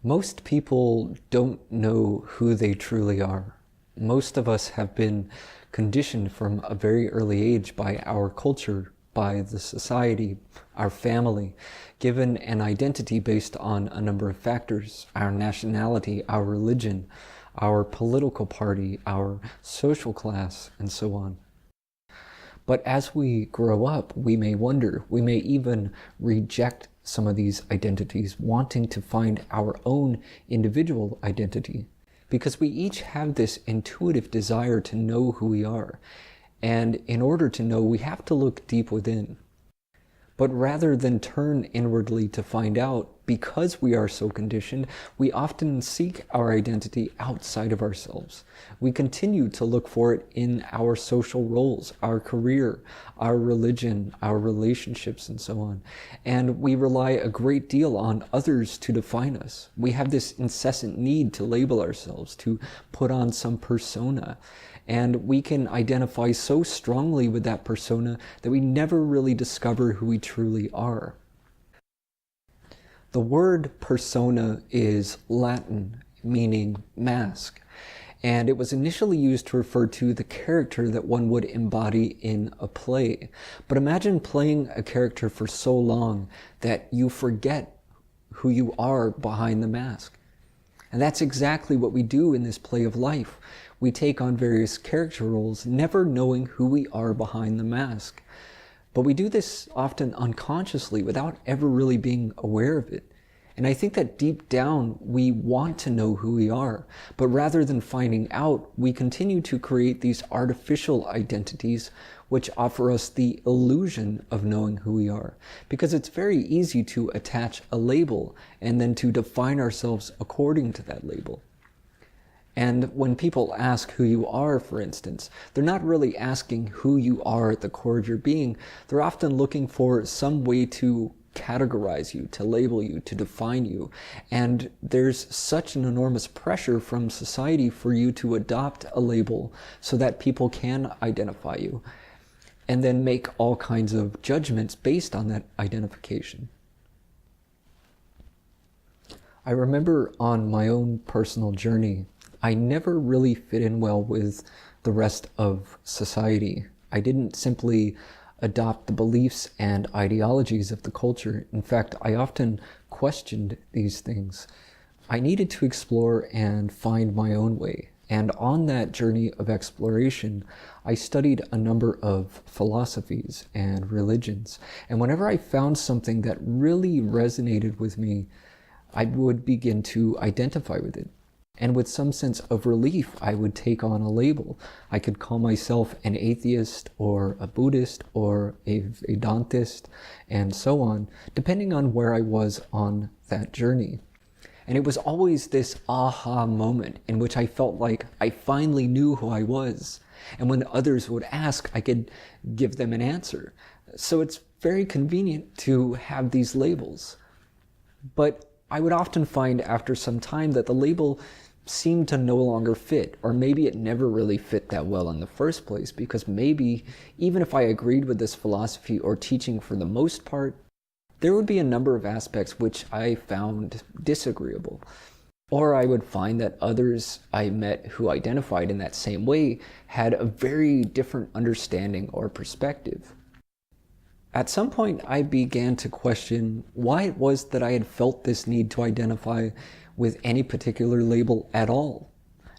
Most people don't know who they truly are. Most of us have been conditioned from a very early age by our culture, by the society, our family, given an identity based on a number of factors: our nationality, our religion, our political party, our social class, and so on. But as we grow up, we may wonder, we may even reject some of these identities, wanting to find our own individual identity, because we each have this intuitive desire to know who we are. And in order to know, we have to look deep within. But rather than turn inwardly to find out, because we are so conditioned, we often seek our identity outside of ourselves. We continue to look for it in our social roles, our career, our religion, our relationships, and so on. And we rely a great deal on others to define us. We have this incessant need to label ourselves, to put on some persona. And we can identify so strongly with that persona that we never really discover who we truly are. The word persona is Latin, meaning mask, and it was initially used to refer to the character that one would embody in a play. But imagine playing a character for so long that you forget who you are behind the mask. And that's exactly what we do in this play of life. We take on various character roles, never knowing who we are behind the mask. But we do this often unconsciously, without ever really being aware of it. And I think that deep down, we want to know who we are. But rather than finding out, we continue to create these artificial identities which offer us the illusion of knowing who we are. Because it's very easy to attach a label and then to define ourselves according to that label. And when people ask who you are, for instance, they're not really asking who you are at the core of your being. They're often looking for some way to categorize you, to label you, to define you. And there's such an enormous pressure from society for you to adopt a label so that people can identify you, and then make all kinds of judgments based on that identification. I remember on my own personal journey, I never really fit in well with the rest of society. I didn't simply adopt the beliefs and ideologies of the culture. In fact, I often questioned these things. I needed to explore and find my own way. And on that journey of exploration, I studied a number of philosophies and religions. And whenever I found something that really resonated with me, I would begin to identify with it. And with some sense of relief, I would take on a label. I could call myself an atheist or a Buddhist or a Vedantist and so on, depending on where I was on that journey. And it was always this aha moment in which I felt like I finally knew who I was. And when others would ask, I could give them an answer. So it's very convenient to have these labels. But I would often find after some time that the label seemed to no longer fit, or maybe it never really fit that well in the first place, because maybe even if I agreed with this philosophy or teaching for the most part, there would be a number of aspects which I found disagreeable. Or I would find that others I met who identified in that same way had a very different understanding or perspective. At some point, I began to question why it was that I had felt this need to identify with any particular label at all.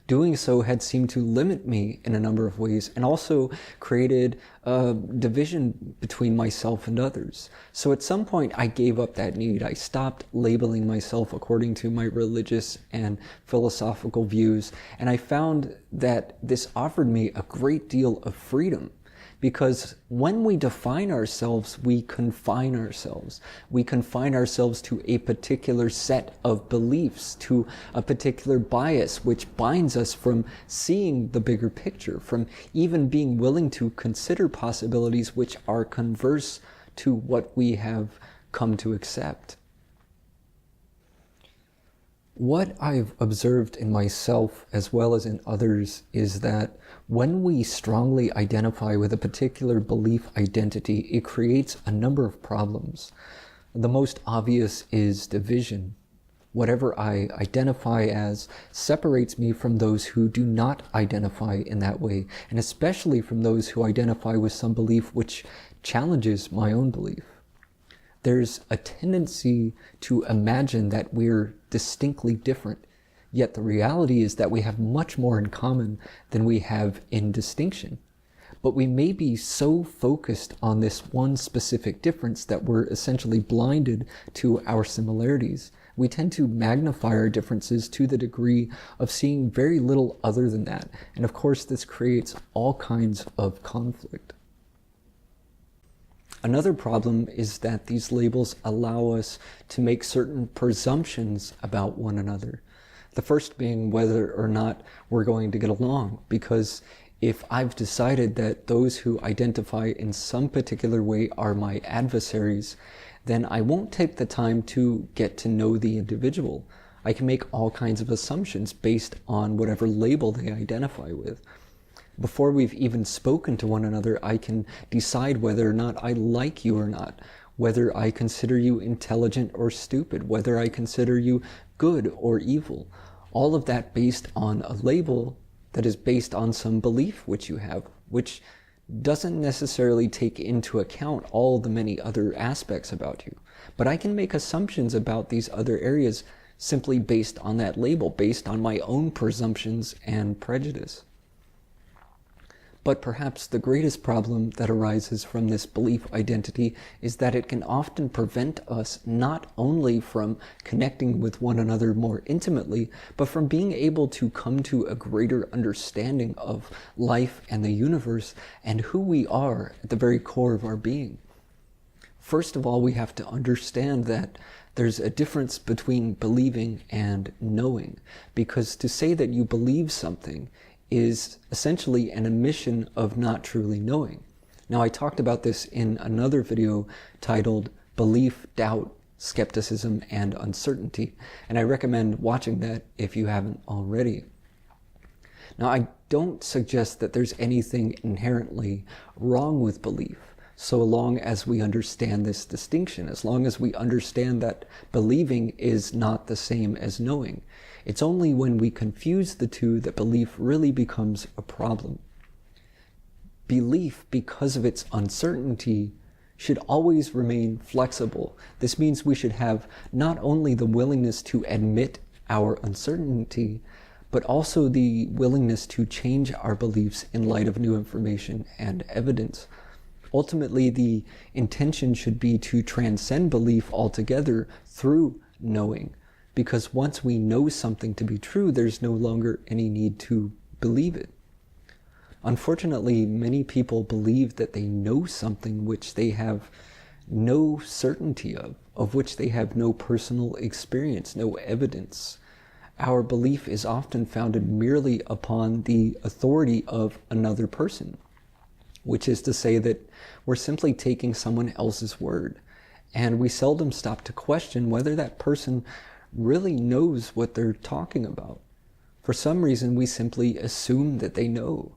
Doing so had seemed to limit me in a number of ways, and also created a division between myself and others. So at some point, I gave up that need. I stopped labeling myself according to my religious and philosophical views, and I found that this offered me a great deal of freedom. Because when we define ourselves, we confine ourselves. We confine ourselves to a particular set of beliefs, to a particular bias, which binds us from seeing the bigger picture, from even being willing to consider possibilities which are converse to what we have come to accept. What I've observed in myself as well as in others is that when we strongly identify with a particular belief identity, it creates a number of problems. The most obvious is division. Whatever I identify as separates me from those who do not identify in that way, and especially from those who identify with some belief which challenges my own belief. There's a tendency to imagine that we're distinctly different, yet the reality is that we have much more in common than we have in distinction. But we may be so focused on this one specific difference that we're essentially blinded to our similarities. We tend to magnify our differences to the degree of seeing very little other than that. And of course, this creates all kinds of conflict. Another problem is that these labels allow us to make certain presumptions about one another. The first being whether or not we're going to get along, because if I've decided that those who identify in some particular way are my adversaries, then I won't take the time to get to know the individual. I can make all kinds of assumptions based on whatever label they identify with. Before we've even spoken to one another, I can decide whether or not I like you or not, whether I consider you intelligent or stupid, whether I consider you good or evil. All of that based on a label that is based on some belief which you have, which doesn't necessarily take into account all the many other aspects about you. But I can make assumptions about these other areas simply based on that label, based on my own presumptions and prejudice. But perhaps the greatest problem that arises from this belief identity is that it can often prevent us not only from connecting with one another more intimately, but from being able to come to a greater understanding of life and the universe and who we are at the very core of our being. First of all, we have to understand that there's a difference between believing and knowing, because to say that you believe something is essentially an admission of not truly knowing. Now, I talked about this in another video titled Belief, Doubt, Skepticism, and Uncertainty, and I recommend watching that if you haven't already. Now, I don't suggest that there's anything inherently wrong with belief, so long as we understand this distinction, as long as we understand that believing is not the same as knowing. It's only when we confuse the two that belief really becomes a problem. Belief, because of its uncertainty, should always remain flexible. This means we should have not only the willingness to admit our uncertainty, but also the willingness to change our beliefs in light of new information and evidence. Ultimately, the intention should be to transcend belief altogether through knowing. Because once we know something to be true, there's no longer any need to believe it. Unfortunately, many people believe that they know something which they have no certainty of which they have no personal experience, no evidence. Our belief is often founded merely upon the authority of another person, which is to say that we're simply taking someone else's word, and we seldom stop to question whether that person really knows what they're talking about. For some reason, we simply assume that they know.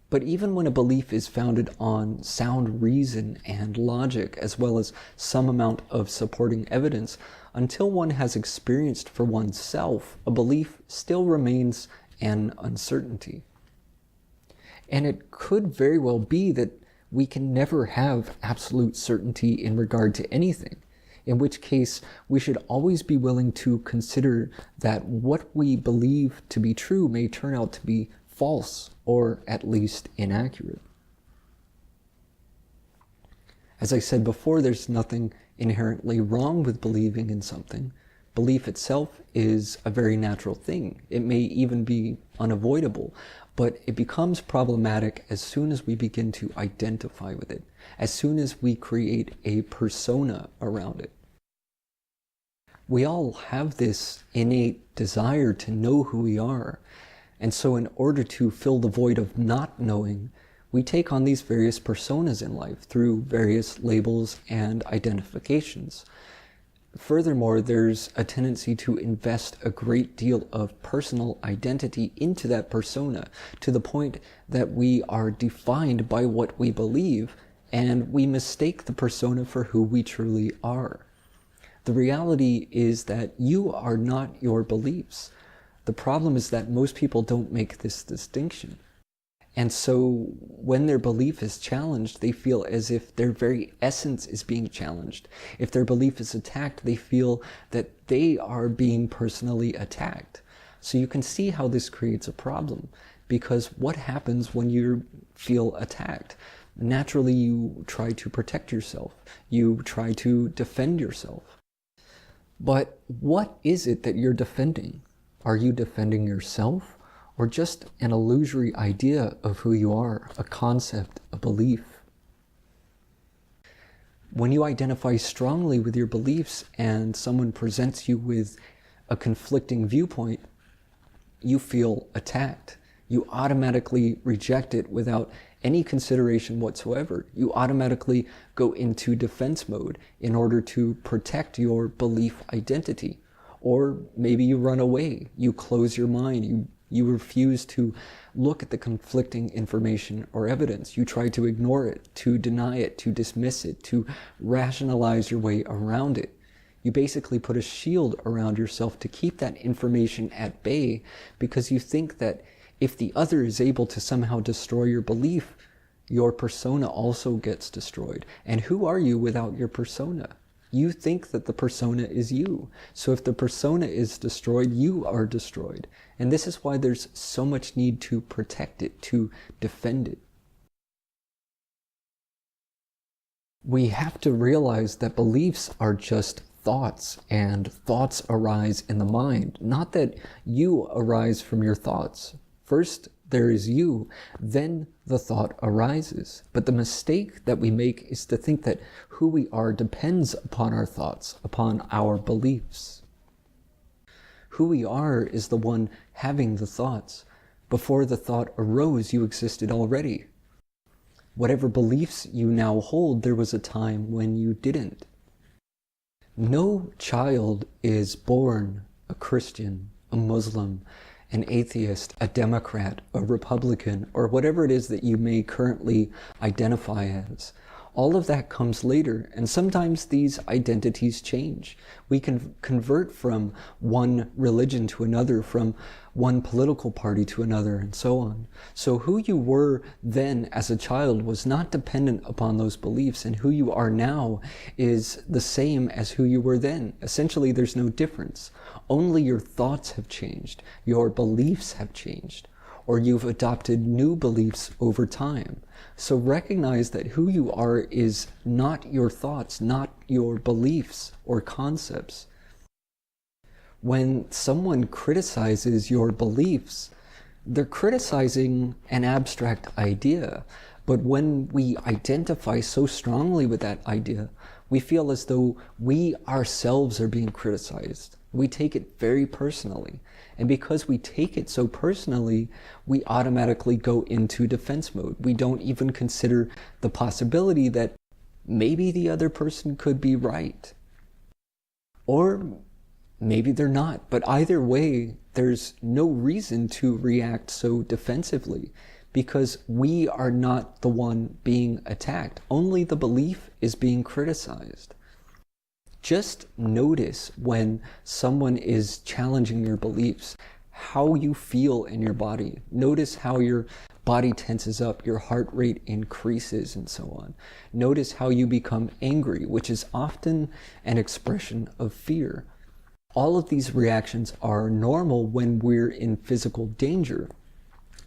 But even when a belief is founded on sound reason and logic, as well as some amount of supporting evidence, until one has experienced for oneself, a belief still remains an uncertainty. And it could very well be that we can never have absolute certainty in regard to anything, in which case we should always be willing to consider that what we believe to be true may turn out to be false, or at least inaccurate. As I said before, there's nothing inherently wrong with believing in something. Belief itself is a very natural thing. It may even be unavoidable, but it becomes problematic as soon as we begin to identify with it, as soon as we create a persona around it. We all have this innate desire to know who we are, and so in order to fill the void of not knowing, we take on these various personas in life through various labels and identifications. Furthermore, there's a tendency to invest a great deal of personal identity into that persona, to the point that we are defined by what we believe, and we mistake the persona for who we truly are. The reality is that you are not your beliefs. The problem is that most people don't make this distinction. And so when their belief is challenged, they feel as if their very essence is being challenged. If their belief is attacked, they feel that they are being personally attacked. So you can see how this creates a problem, because what happens when you feel attacked? Naturally, you try to protect yourself. You try to defend yourself. But what is it that you're defending? Are you defending yourself, or just an illusory idea of who you are, a concept, a belief? When you identify strongly with your beliefs and someone presents you with a conflicting viewpoint, you feel attacked. You automatically reject it without any consideration whatsoever. You automatically go into defense mode in order to protect your belief identity. Or maybe you run away, you close your mind, you refuse to look at the conflicting information or evidence. You try to ignore it, to deny it, to dismiss it, to rationalize your way around it. You basically put a shield around yourself to keep that information at bay, because you think that if the other is able to somehow destroy your belief, your persona also gets destroyed. And who are you without your persona? You think that the persona is you. So if the persona is destroyed, you are destroyed. And this is why there's so much need to protect it, to defend it. We have to realize that beliefs are just thoughts, and thoughts arise in the mind, not that you arise from your thoughts. First, there is you, then the thought arises. But the mistake that we make is to think that who we are depends upon our thoughts, upon our beliefs. Who we are is the one having the thoughts. Before the thought arose, you existed already. Whatever beliefs you now hold, there was a time when you didn't. No child is born a Christian, a Muslim, an atheist, a Democrat, a Republican, or whatever it is that you may currently identify as. All of that comes later, and sometimes these identities change. We can convert from one religion to another, from one political party to another, and so on. So who you were then as a child was not dependent upon those beliefs, and who you are now is the same as who you were then. Essentially, there's no difference. Only your thoughts have changed, your beliefs have changed, or you've adopted new beliefs over time. So recognize that who you are is not your thoughts, not your beliefs or concepts. When someone criticizes your beliefs, they're criticizing an abstract idea. But when we identify so strongly with that idea, we feel as though we ourselves are being criticized. We take it very personally. And because we take it so personally, we automatically go into defense mode. We don't even consider the possibility that maybe the other person could be right. Or maybe they're not. But either way, there's no reason to react so defensively, because we are not the one being attacked. Only the belief is being criticized. Just notice when someone is challenging your beliefs, how you feel in your body. Notice how your body tenses up, your heart rate increases, and so on. Notice how you become angry, which is often an expression of fear. All of these reactions are normal when we're in physical danger.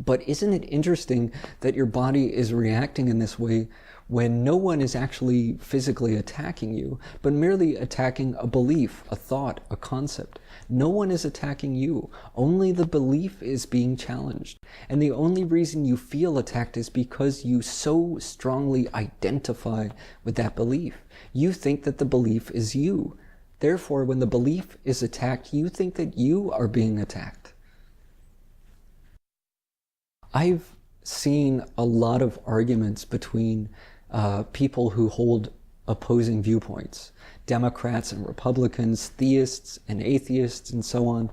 But isn't it interesting that your body is reacting in this way when no one is actually physically attacking you, but merely attacking a belief, a thought, a concept? No one is attacking you. Only the belief is being challenged. And the only reason you feel attacked is because you so strongly identify with that belief. You think that the belief is you. Therefore, when the belief is attacked, you think that you are being attacked. I've seen a lot of arguments between people who hold opposing viewpoints, Democrats and Republicans, theists and atheists, and so on.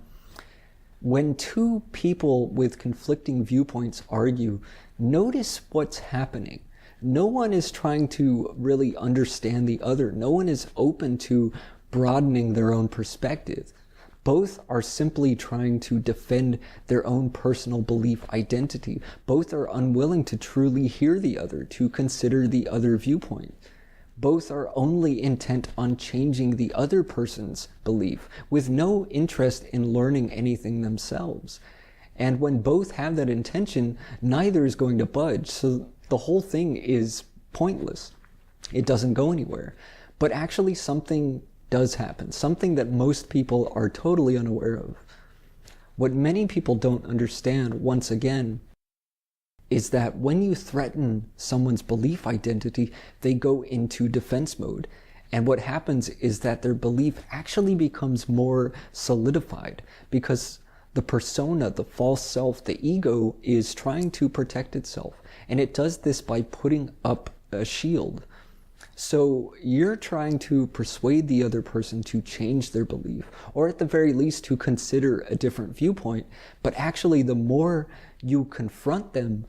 When two people with conflicting viewpoints argue, notice what's happening. No one is trying to really understand the other. No one is open to broadening their own perspective. Both are simply trying to defend their own personal belief identity. Both are unwilling to truly hear the other, to consider the other viewpoint. Both are only intent on changing the other person's belief, with no interest in learning anything themselves. And when both have that intention, neither is going to budge, so the whole thing is pointless. It doesn't go anywhere. But actually something does happen, something that most people are totally unaware of. What many people don't understand, once again, is that when you threaten someone's belief identity, they go into defense mode. And what happens is that their belief actually becomes more solidified because the persona, the false self, the ego is trying to protect itself. And it does this by putting up a shield. So you're trying to persuade the other person to change their belief, or at the very least to consider a different viewpoint. But actually, the more you confront them,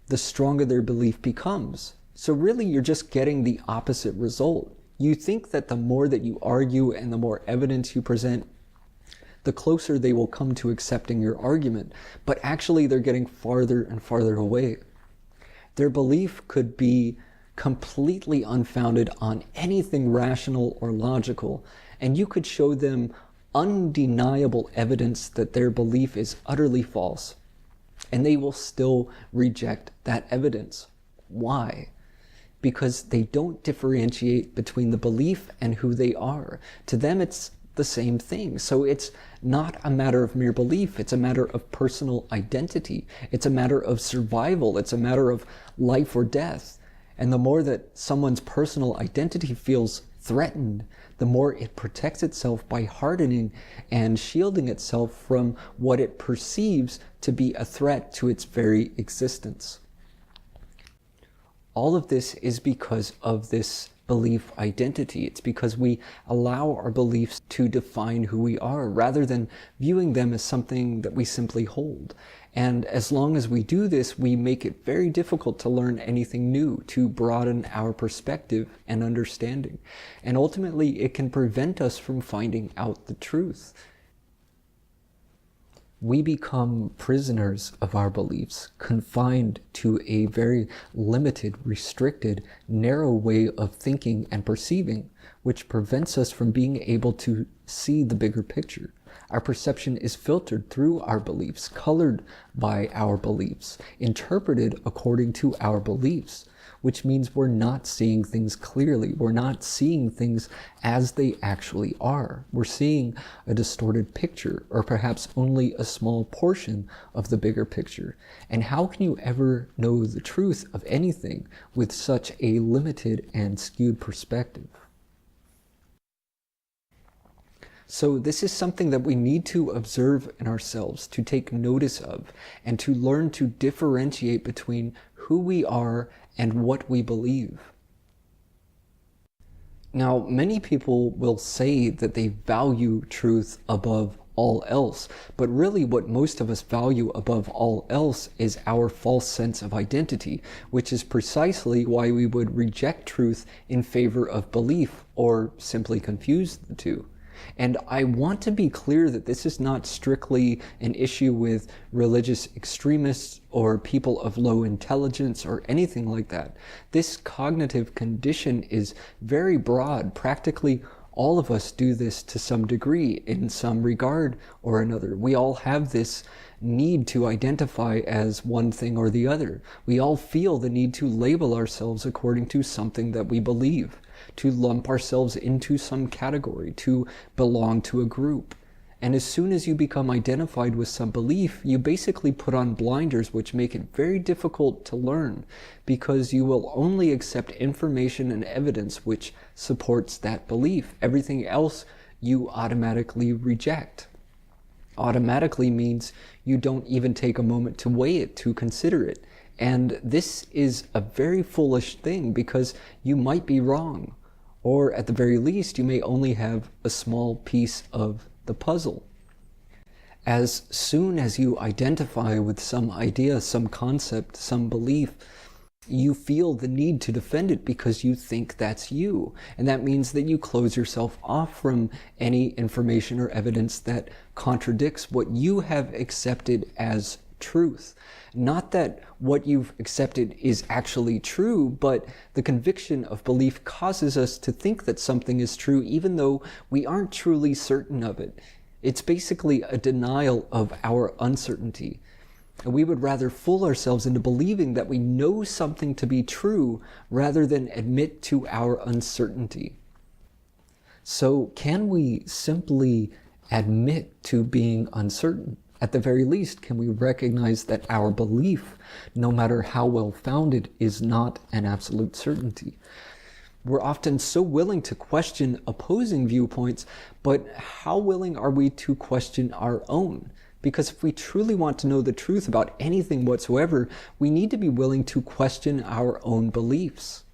the stronger their belief becomes. So really, you're just getting the opposite result. You think that the more that you argue and the more evidence you present, the closer they will come to accepting your argument. But actually, they're getting farther and farther away. Their belief could be completely unfounded on anything rational or logical, and you could show them undeniable evidence that their belief is utterly false, and they will still reject that evidence. Why? Because they don't differentiate between the belief and who they are. To them, it's the same thing. So it's not a matter of mere belief. It's a matter of personal identity. It's a matter of survival. It's a matter of life or death. And the more that someone's personal identity feels threatened, the more it protects itself by hardening and shielding itself from what it perceives to be a threat to its very existence. All of this is because of this belief identity. It's because we allow our beliefs to define who we are rather than viewing them as something that we simply hold. And as long as we do this, we make it very difficult to learn anything new, to broaden our perspective and understanding. And ultimately, it can prevent us from finding out the truth. We become prisoners of our beliefs, confined to a very limited, restricted, narrow way of thinking and perceiving, which prevents us from being able to see the bigger picture. Our perception is filtered through our beliefs, colored by our beliefs, interpreted according to our beliefs, which means we're not seeing things clearly. We're not seeing things as they actually are. We're seeing a distorted picture, or perhaps only a small portion of the bigger picture. And how can you ever know the truth of anything with such a limited and skewed perspective? So this is something that we need to observe in ourselves, to take notice of, and to learn to differentiate between who we are and what we believe. Now, many people will say that they value truth above all else, but really what most of us value above all else is our false sense of identity, which is precisely why we would reject truth in favor of belief or simply confuse the two. And I want to be clear that this is not strictly an issue with religious extremists or people of low intelligence or anything like that. This cognitive condition is very broad. Practically all of us do this to some degree, in some regard or another. We all have this need to identify as one thing or the other. We all feel the need to label ourselves according to something that we believe, to lump ourselves into some category, to belong to a group. And as soon as you become identified with some belief, you basically put on blinders, which make it very difficult to learn, because you will only accept information and evidence which supports that belief. Everything else you automatically reject. Automatically means you don't even take a moment to weigh it, to consider it. And this is a very foolish thing, because you might be wrong. Or at the very least, you may only have a small piece of the puzzle. As soon as you identify with some idea, some concept, some belief, You feel the need to defend it because you think that's you. And that means that you close yourself off from any information or evidence that contradicts what you have accepted as truth. Not that what you've accepted is actually true, but the conviction of belief causes us to think that something is true even though we aren't truly certain of it. It's basically a denial of our uncertainty. And we would rather fool ourselves into believing that we know something to be true rather than admit to our uncertainty. So can we simply admit to being uncertain? At the very least, can we recognize that our belief, no matter how well founded, is not an absolute certainty? We're often so willing to question opposing viewpoints, but how willing are we to question our own? Because if we truly want to know the truth about anything whatsoever, we need to be willing to question our own beliefs.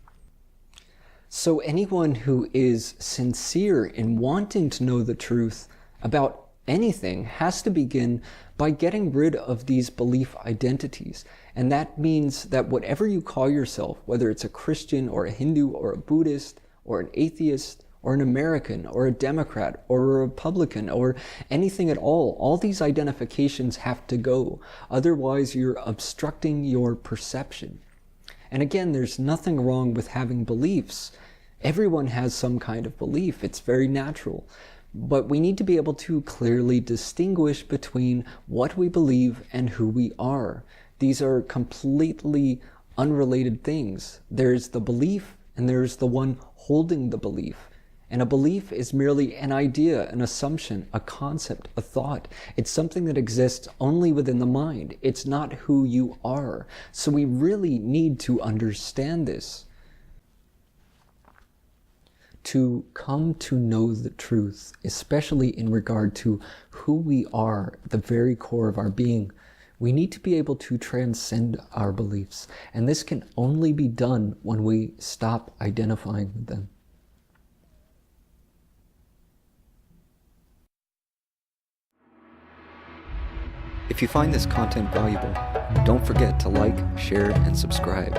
So anyone who is sincere in wanting to know the truth about anything has to begin by getting rid of these belief identities. And that means that whatever you call yourself, whether it's a Christian or a Hindu or a Buddhist or an atheist, or an American, or a Democrat, or a Republican, or anything at all these identifications have to go. Otherwise, you're obstructing your perception. And again, there's nothing wrong with having beliefs. Everyone has some kind of belief. It's very natural. But we need to be able to clearly distinguish between what we believe and who we are. These are completely unrelated things. There's the belief, and there's the one holding the belief. And a belief is merely an idea, an assumption, a concept, a thought. It's something that exists only within the mind. It's not who you are. So we really need to understand this. To come to know the truth, especially in regard to who we are, the very core of our being, we need to be able to transcend our beliefs. And this can only be done when we stop identifying with them. If you find this content valuable, don't forget to like, share, and subscribe.